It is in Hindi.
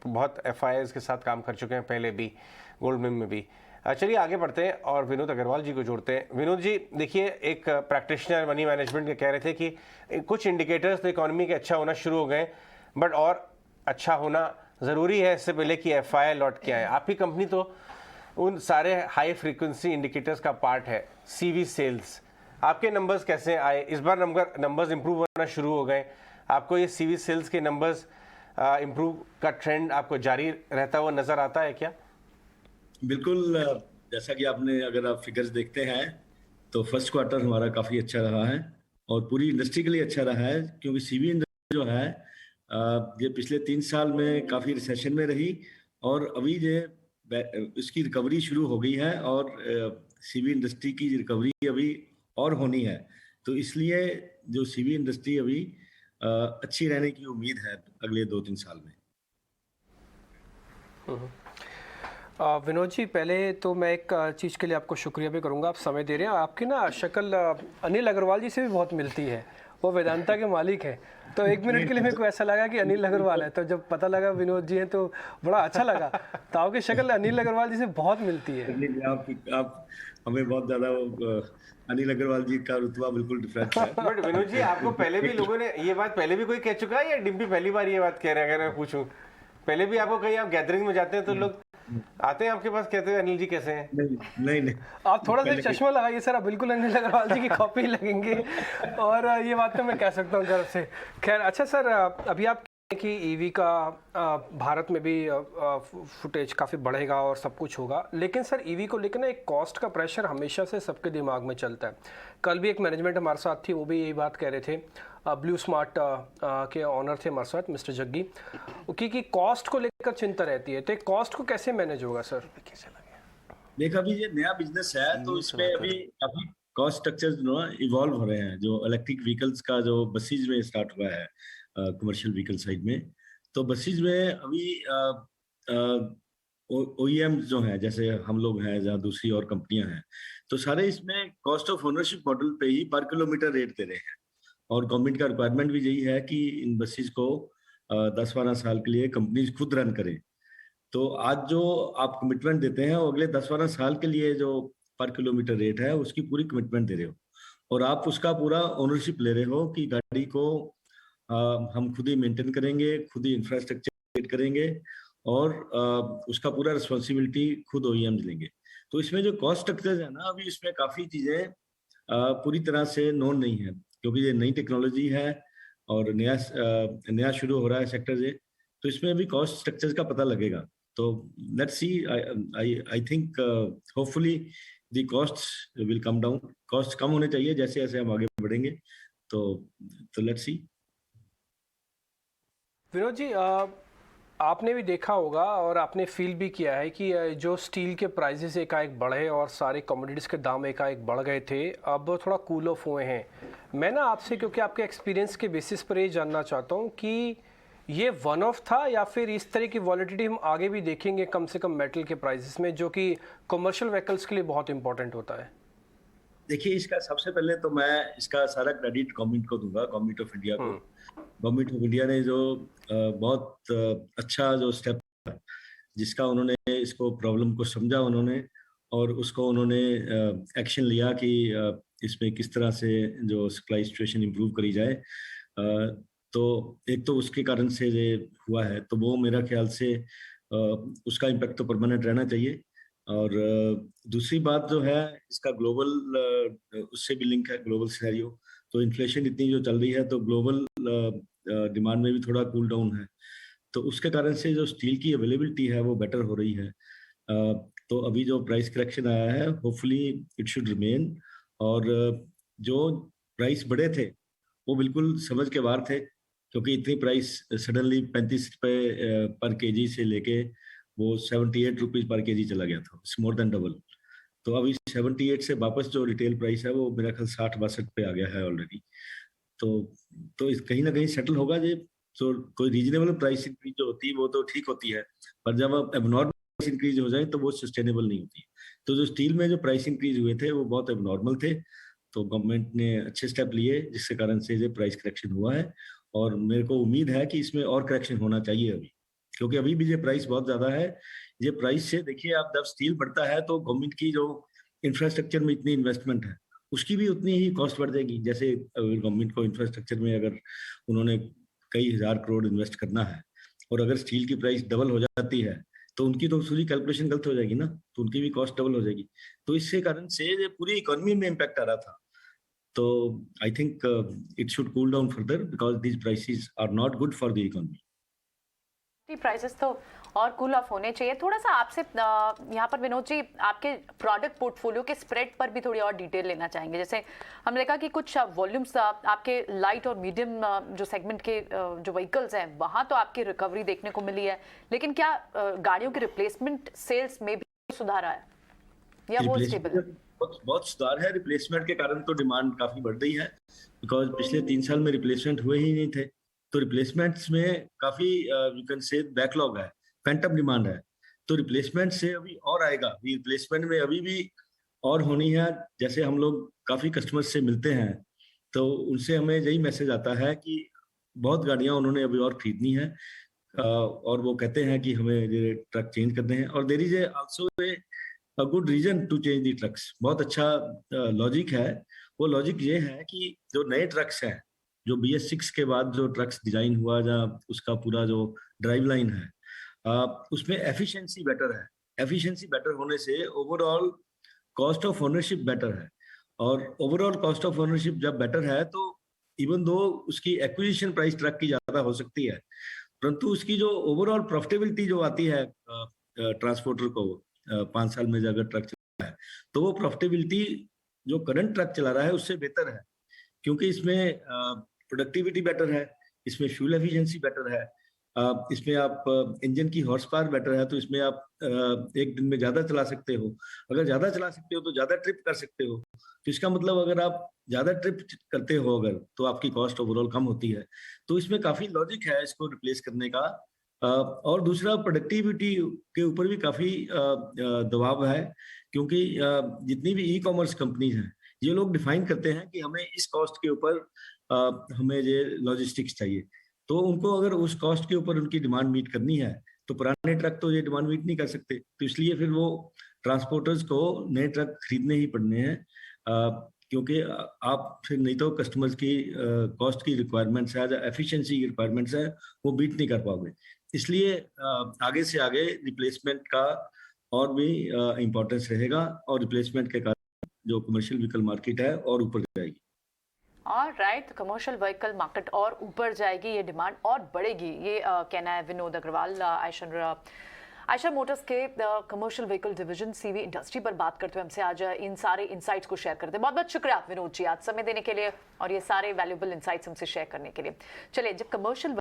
बहुत एफआईआईज के साथ काम कर चुके हैं पहले भी, गोल्ड मिम में भी। चलिए आगे बढ़ते हैं और विनोद अग्रवाल जी को जोड़ते हैं। विनोद जी देखिए, एक प्रैक्टिशनर मनी मैनेजमेंट के कह रहे थे कि कुछ इंडिकेटर्स तो इकोनॉमी के अच्छा होना शुरू हो गए, बट और अच्छा होना ज़रूरी है इससे पहले कि एफआईआई लौट के आए। आपकी कंपनी तो उन सारे हाई फ्रीक्वेंसी इंडिकेटर्स का पार्ट है। सीवी सेल्स, आपके नंबर्स कैसे आए इस बार? नंबर्स इंप्रूव होना शुरू हो गए, आपको ये सीवी सेल्स के नंबर्स इंप्रूव का ट्रेंड आपको जारी रहता हुआ नजर आता है क्या? बिल्कुल, जैसा कि आपने, अगर आप फिगर्स देखते हैं तो फर्स्ट क्वार्टर हमारा काफ़ी अच्छा रहा है और पूरी इंडस्ट्री के लिए अच्छा रहा है, क्योंकि सीवी इंडस्ट्री जो है ये पिछले 3 साल में काफ़ी रिसेशन में रही और अभी ये इसकी रिकवरी शुरू हो गई है और सीवी इंडस्ट्री की रिकवरी अभी और होनी है। तो इसलिए जो सीवी इंडस्ट्री अभी अच्छी रहने की उम्मीद है अगले 2-3 साल में। विनोद जी, पहले तो मैं एक चीज़ के लिए आपको शुक्रिया भी करूंगा, आप समय दे रहे हैं। आपकी ना शक्ल अनिल अग्रवाल जी से भी बहुत मिलती है, वो वेदांता के मालिक हैं। तो 1 मिनट के लिए मेरे को ऐसा लगा कि अनिल अग्रवाल है, तो जब पता लगा विनोद जी हैं तो बड़ा अच्छा लगा। तो आपकी शक्ल अनिल अग्रवाल जी से बहुत मिलती है। आप हमें बहुत ज़्यादा अनिल अग्रवाल जी का रुतबा बिल्कुल डिफरेंट है। बट विनोद जी, आपको पहले भी लोगों ने ये बात पहले भी कोई कह चुका है या डिम्पी पहली बार ये बात कह रहे हैं? अगर मैं पूछूं, पहले भी आपको कहीं आप गैदरिंग में जाते हैं तो लोग आते हैं आपके पास, कहते हैं अनिल जी कैसे हैं? नहीं। आप थोड़ा सा चश्मा लगाइए सर, आप बिल्कुल अनिल अग्रवाल जी की कॉपी लगेंगे। और ये बात तो मैं कह सकता हूँ गर्व से। खैर, अच्छा सर, अभी आप कि ईवी का भारत में भी फुटेज काफ़ी बढ़ेगा और सब कुछ होगा, लेकिन सर ईवी को लेकर ना एक कॉस्ट का प्रेशर हमेशा से सबके दिमाग में चलता है। कल भी एक मैनेजमेंट हमारे साथ थी, वो भी यही बात कह रहे थे। ब्लू स्मार्ट के ऑनर थे हमारे साथ मिस्टर जग्गी, कि कॉस्ट को लेकर चिंता रहती है। तो कॉस्ट को कैसे मैनेज होगा सर? देखा, अभी ये नया बिजनेस है तो इसमें अभी काफी कॉस्ट स्ट्रक्चर्स जो है इवॉल्व हो रहे हैं। जो इलेक्ट्रिक व्हीकल्स का जो बसेज में स्टार्ट हुआ है कमर्शियल व्हीकल साइड में, तो बसेज में अभी ओईएम जो हैं, जैसे हम लोग हैं या दूसरी और कंपनियां हैं, तो सारे इसमें कॉस्ट ऑफ ओनरशिप मॉडल पे ही पर किलोमीटर रेट दे रहे हैं। और गवर्नमेंट का रिक्वायरमेंट भी यही है कि इन बसेज को 10-12 साल के लिए कंपनीज खुद रन करें। तो आज जो आप कमिटमेंट देते हैं वो अगले 10-12 साल के लिए जो पर किलोमीटर रेट है उसकी पूरी कमिटमेंट दे रहे हो और आप उसका पूरा ओनरशिप ले रहे हो कि गाड़ी को हम खुद ही मेंटेन करेंगे, खुद ही इंफ्रास्ट्रक्चर क्रिएट करेंगे और उसका पूरा रिस्पॉन्सिबिलिटी खुद ओईएम्स लेंगे। तो इसमें जो कॉस्ट स्ट्रक्चर है ना, अभी इसमें काफ़ी चीज़ें पूरी तरह से नोन नहीं है, क्योंकि ये नई टेक्नोलॉजी है और नया शुरू हो रहा है सेक्टर ये। तो इसमें अभी कॉस्ट स्ट्रक्चर का पता लगेगा। तो let's see, I think hopefully the costs will come down. Cost कम होने चाहिए जैसे जैसे हम आगे बढ़ेंगे। तो लेट्स सी। विनोद जी, आपने भी देखा होगा और आपने फील भी किया है कि जो स्टील के प्राइसेस एकाएक बढ़े और सारे कमोडिटीज़ के दाम एकाएक बढ़ गए थे, अब थोड़ा कूल ऑफ हुए हैं। मैं ना आपसे, क्योंकि आपके एक्सपीरियंस के बेसिस पर ये जानना चाहता हूँ कि ये वन ऑफ था या फिर इस तरह की वॉलिटिलिटी हम आगे भी देखेंगे कम से कम मेटल के प्राइसेस में, जो कि कमर्शियल व्हीकल्स के लिए बहुत इंपॉर्टेंट होता है? देखिए, इसका सबसे पहले तो मैं इसका सारा क्रेडिट गवर्नमेंट को दूंगा, गवर्नमेंट ऑफ इंडिया को। गवर्नमेंट ऑफ इंडिया ने जो बहुत अच्छा जो स्टेप, जिसका उन्होंने इसको प्रॉब्लम को समझा उन्होंने और उसको उन्होंने एक्शन लिया कि इसमें किस तरह से जो सप्लाई सिचुएशन इम्प्रूव करी जाए। तो एक तो उसके कारण से ये हुआ है, तो वो मेरा ख्याल से उसका इम्पैक्ट तो परमानेंट रहना चाहिए। और दूसरी बात जो है, इसका ग्लोबल उससे भी लिंक है, ग्लोबल सिनेरियो। तो इन्फ्लेशन इतनी जो चल रही है, तो ग्लोबल डिमांड में भी थोड़ा कूल डाउन है, तो उसके कारण से जो स्टील की अवेलेबिलिटी है वो बेटर हो रही है। तो अभी जो प्राइस करेक्शन आया है, होपफुली इट शुड रिमेन। और जो प्राइस बढ़े थे वो बिल्कुल समझ के बाहर थे, क्योंकि इतनी प्राइस सडनली 35 रुपये पर केजी से लेके वो 78 रुपीज़ पर केजी चला गया था। It's more than double. तो अभी 78 से वापस जो रिटेल प्राइस है वो मेरा ख्याल 60-62 पे आ गया है ऑलरेडी। तो इस कहीं ना कहीं सेटल होगा ये। तो कोई रीजनेबल प्राइस इंक्रीज जो होती है वो तो ठीक होती है, पर जब अब एबनॉर्मल प्राइस इंक्रीज हो जाए तो वो सस्टेनेबल नहीं होती। तो जो स्टील में जो प्राइस इंक्रीज हुए थे वो बहुत एबनॉर्मल थे। तो गवर्नमेंट ने अच्छे स्टेप लिए जिसके कारण से ये प्राइस करेक्शन हुआ है और मेरे को उम्मीद है कि इसमें और करेक्शन होना चाहिए अभी। क्योंकि अभी भी ये प्राइस बहुत ज़्यादा है। ये प्राइस से देखिए आप, जब स्टील बढ़ता है तो गवर्नमेंट की जो इंफ्रास्ट्रक्चर में इतनी इन्वेस्टमेंट है, उसकी भी उतनी ही कॉस्ट बढ़ जाएगी। जैसे गवर्नमेंट को इंफ्रास्ट्रक्चर में अगर उन्होंने कई हज़ार करोड़ इन्वेस्ट करना है और अगर स्टील की प्राइस डबल हो जाती है तो उनकी तो पूरी कैलकुलेशन गलत हो जाएगी ना, तो उनकी भी कॉस्ट डबल हो जाएगी। तो इससे कारण से ये पूरी इकोनॉमी में इम्पैक्ट आ रहा था। तो I think it should cool down further because these prices are not good for the economy. Prices तो और कूल ऑफ होने चाहिए। थोड़ा सा आपसे यहाँ पर विनोद जी आपके प्रोडक्ट पोर्टफोलियो के स्प्रेड पर भी थोड़ी और डिटेल लेना चाहेंगे। जैसे हमने देखा कि कुछ वॉल्यूम्स आपके लाइट और मीडियम जो सेगमेंट के जो व्हीकल्स हैं वहाँ तो आपकी रिकवरी देखने को मिली है, लेकिन क्या गाड़ियों के रिप्लेसमेंट सेल्स में भी सुधार आया या वो स्टेबल है? बहुत सुधार है। रिप्लेसमेंट के कारण तो डिमांड काफी बढ़ रही है, बिकॉज पिछले 3 साल में रिप्लेसमेंट हुए ही नहीं थे। तो रिप्लेसमेंट्स में काफी यू कैन से बैकलॉग है, पेंटअप डिमांड है। तो रिप्लेसमेंट से अभी और आएगा। रिप्लेसमेंट में अभी भी और होनी है। जैसे हम लोग काफी कस्टमर्स से मिलते हैं तो उनसे हमें यही मैसेज आता है कि बहुत गाड़ियां उन्होंने अभी और खरीदनी है और वो कहते हैं कि हमें ये ट्रक चेंज करने हैं। और there is also a good reason to change the trucks. बहुत अच्छा लॉजिक है। वो लॉजिक ये है कि जो नए ट्रक्स हैं, जो BS6 के बाद जो ट्रक्स डिजाइन हुआ, जहाँ उसका पूरा जो ड्राइव लाइन है उसमें एफिशिएंसी बेटर है। एफिशिएंसी बेटर होने से overall cost of ownership better है, और ओवरऑल कॉस्ट ऑफ ओनरशिप जब बेटर है तो इवन दो उसकी एक्विजिशन प्राइस ट्रक की ज्यादा हो सकती है, परंतु उसकी जो ओवरऑल प्रॉफिटेबिलिटी जो आती है ट्रांसपोर्टर को 5 साल में अगर ट्रक चला है तो वो प्रॉफिटेबिलिटी जो करंट ट्रक चला रहा है उससे बेहतर है, क्योंकि इसमें प्रोडक्टिविटी बेटर है, इसमें फ्यूल एफिशिएंसी बेटर है, इसमें आप इंजन की हॉर्स पावर बेटर है, तो इसमें आप एक दिन में ज्यादा चला सकते हो। अगर ज्यादा चला सकते हो तो ज्यादा ट्रिप कर सकते हो। तो इसका मतलब अगर आप ज्यादा ट्रिप करते हो अगर, तो आपकी कॉस्ट ओवरऑल कम होती है। तो इसमें काफी लॉजिक है इसको रिप्लेस करने का। और दूसरा, प्रोडक्टिविटी के ऊपर भी काफी दबाव है, क्योंकि जितनी भी ई कॉमर्स कंपनीज हैं ये लोग डिफाइन करते हैं कि हमें इस कॉस्ट के ऊपर हमें ये लॉजिस्टिक्स चाहिए। तो उनको अगर उस कॉस्ट के ऊपर उनकी डिमांड मीट करनी है तो पुराने ट्रक तो ये डिमांड मीट नहीं कर सकते। तो इसलिए फिर वो ट्रांसपोर्टर्स को नए ट्रक खरीदने ही पड़ने हैं, क्योंकि आप फिर नहीं तो कस्टमर्स की कॉस्ट की रिक्वायरमेंट्स है, एफिशिएंसी की रिक्वायरमेंट्स है, वो बीट नहीं कर पाओगे। इसलिए आगे से आगे रिप्लेसमेंट का और भी इम्पोर्टेंस रहेगा, और रिप्लेसमेंट के कारण जो कमर्शियल व्हीकल मार्केट है और ऊपर जाएगी। राइट, कमर्शियल व्हीकल मार्केट और ऊपर जाएगी, ये डिमांड और बढ़ेगी, ये कहना है विनोद अग्रवाल आयशर मोटर्स के commercial vehicle division CV industry पर बात करते हुए हमसे आज इन सारे इंसाइट्स को शेयर करते हैं। बहुत बहुत शुक्रिया विनोद जी आज समय देने के लिए और ये सारे वैल्यूएबल इंसाइट्स हमसे शेयर करने के लिए। चलिए, जब कमर्शियल